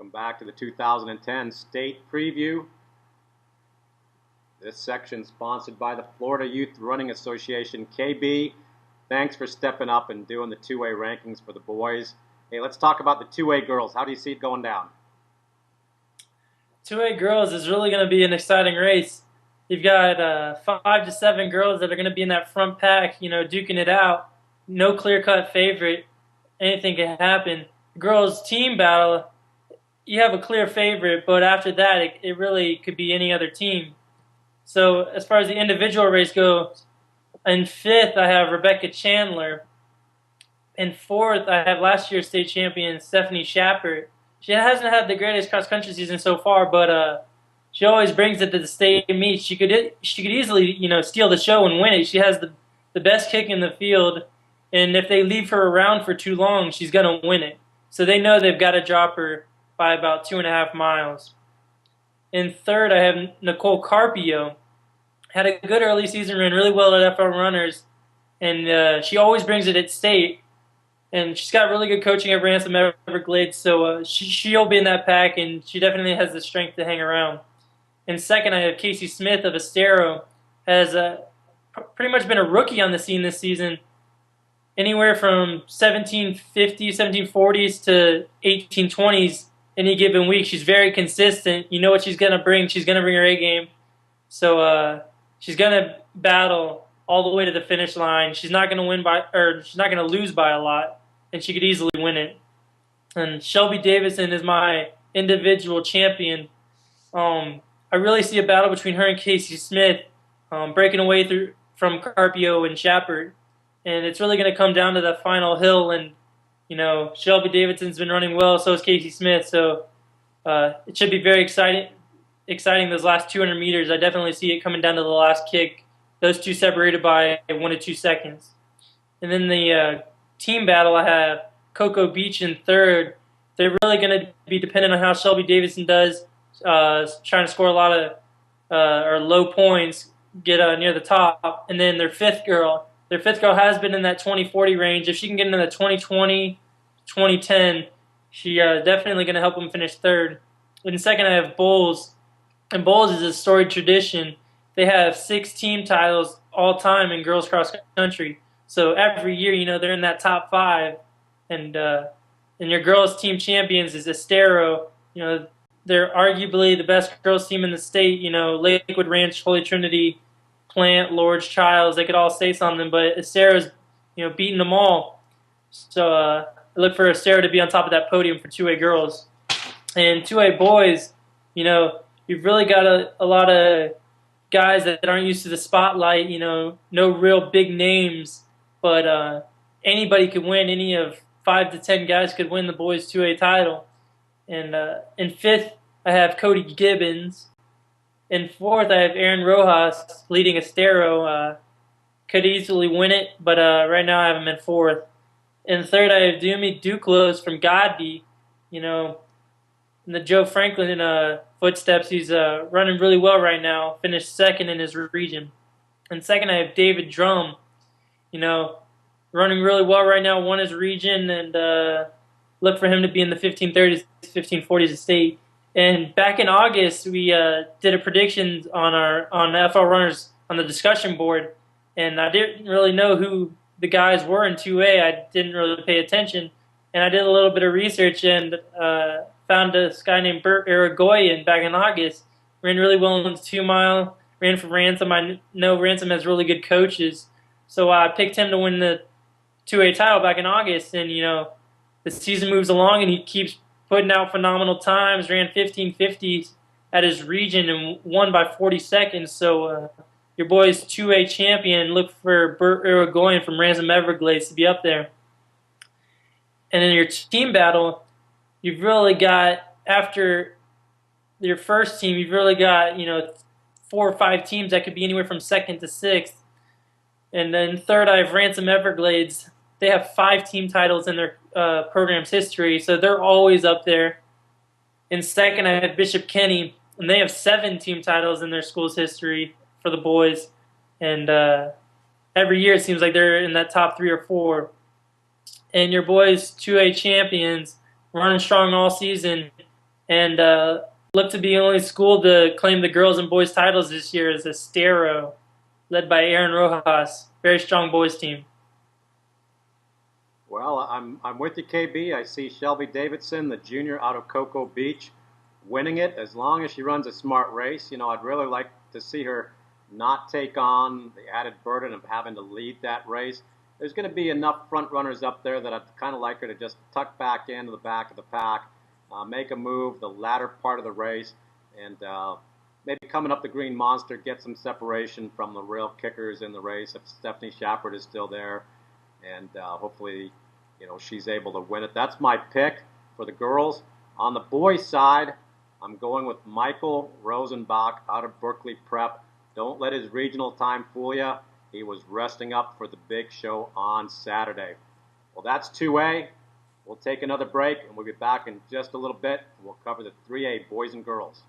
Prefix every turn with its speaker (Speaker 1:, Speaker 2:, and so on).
Speaker 1: Welcome back to the 2010 State Preview. This section sponsored by the Florida Youth Running Association. KB, thanks for stepping up and doing the two-way rankings for the boys. Hey, let's talk about the two-way girls. How do you see it going down?
Speaker 2: Two-way girls is really going to be an exciting race. You've got 5 to 7 girls that are going to be in that front pack, duking it out. No clear-cut favorite. Anything can happen. Girls team battle, you have a clear favorite, but after that, it really could be any other team. So as far as the individual race goes, in 5th, I have Rebecca Chandler. In 4th, I have last year's state champion, Stephanie Shappert. She hasn't had the greatest cross-country season so far, but she always brings it to the state meets. She could easily, steal the show and win it. She has the best kick in the field, and if they leave her around for too long, she's going to win it. So they know they've got to drop her by about 2.5 miles. In 3rd, I have Nicole Carpio. Had a good early season, ran really well at FL Runners, and she always brings it at state. And she's got really good coaching at Ransom Everglades, so she'll be in that pack, and she definitely has the strength to hang around. In 2nd, I have Casey Smith of Estero. Has pretty much been a rookie on the scene this season. Anywhere from 1750s, 1740s to 1820s any given week. She's very consistent. You know what she's going to bring. She's going to bring her A game. So she's going to battle all the way to the finish line. She's not going to she's not going to lose by a lot, and she could easily win it. And Shelby Davidson is my individual champion. I really see a battle between her and Casey Smith, breaking away from Carpio and Shappert. And it's really going to come down to the final hill. And, Shelby Davidson's been running well, so is Casey Smith. So it should be very exciting those last 200 meters. I definitely see it coming down to the last kick. Those two separated by 1 to 2 seconds. And then the team battle, I have Cocoa Beach in 3rd. They're really going to be dependent on how Shelby Davidson does, trying to score a lot of or low points, get near the top. And then their fifth girl has been in that 2040 range. If she can get into the 2020, 2010, she definitely going to help them finish 3rd. In 2nd, I have Bowles. And Bowles is a storied tradition. They have 6 team titles all time in girls cross country. So every year, they're in that top 5. And your girls team champions is Estero. They're arguably the best girls team in the state. Lakewood Ranch, Holy Trinity, Plant, Lord's Childs, they could all say something, but Estero's, beating them all. So I look for Estero to be on top of that podium for two-way girls. And two-way boys, you've really got a lot of guys that aren't used to the spotlight, no real big names, but anybody could win. Any of 5 to 10 guys could win the boys 2A title. And in 5th, I have Cody Gibbons. In 4th, I have Aaron Rojas leading Estero. Could easily win it, but right now I have him in 4th. In 3rd, I have Dumi Duclos from Godby. In the Joe Franklin footsteps, he's running really well right now. Finished 2nd in his region. In 2nd, I have David Drum. Running really well right now. Won his region, and look for him to be in the 1530s, 1540s state. And back in August, we did a prediction on FL Runners on the discussion board, and I didn't really know who the guys were in 2A. I didn't really pay attention, and I did a little bit of research and found this guy named Bert Irigoyen back in August. Ran really well in the 2-mile, ran for Ransom. I know Ransom has really good coaches, so I picked him to win the 2A title back in August, and the season moves along, and he keeps putting out phenomenal times, ran 1550s at his region and won by 40 seconds. So your boy's 2A champion, look for Bert Irigoyen from Ransom Everglades to be up there. And in your team battle, you've really got, after your first team, you've really got, 4 or 5 teams that could be anywhere from 2nd to 6th. And then 3rd, I have Ransom Everglades. They have 5 team titles in their program's history, so they're always up there. In 2nd, I have Bishop Kenny, and they have 7 team titles in their school's history for the boys. And every year it seems like they're in that top 3 or 4. And your boys, 2A champions, running strong all season. and look to be the only school to claim the girls and boys titles this year is Estero, led by Aaron Rojas. Very strong boys team.
Speaker 1: Well, I'm with you, KB. I see Shelby Davidson, the junior out of Cocoa Beach, winning it as long as she runs a smart race. You know, I'd really like to see her not take on the added burden of having to lead that race. There's going to be enough front runners up there that I'd kind of like her to just tuck back into the back of the pack, make a move the latter part of the race, and maybe coming up the Green Monster, get some separation from the real kickers in the race if Stephanie Shepard is still there, and hopefully, you know, she's able to win it. That's my pick for the girls. On the boys' side, I'm going with Michael Rosenbach out of Berkeley Prep. Don't let his regional time fool you. He was resting up for the big show on Saturday. Well, that's 2A. We'll take another break, and we'll be back in just a little bit. We'll cover the 3A boys and girls.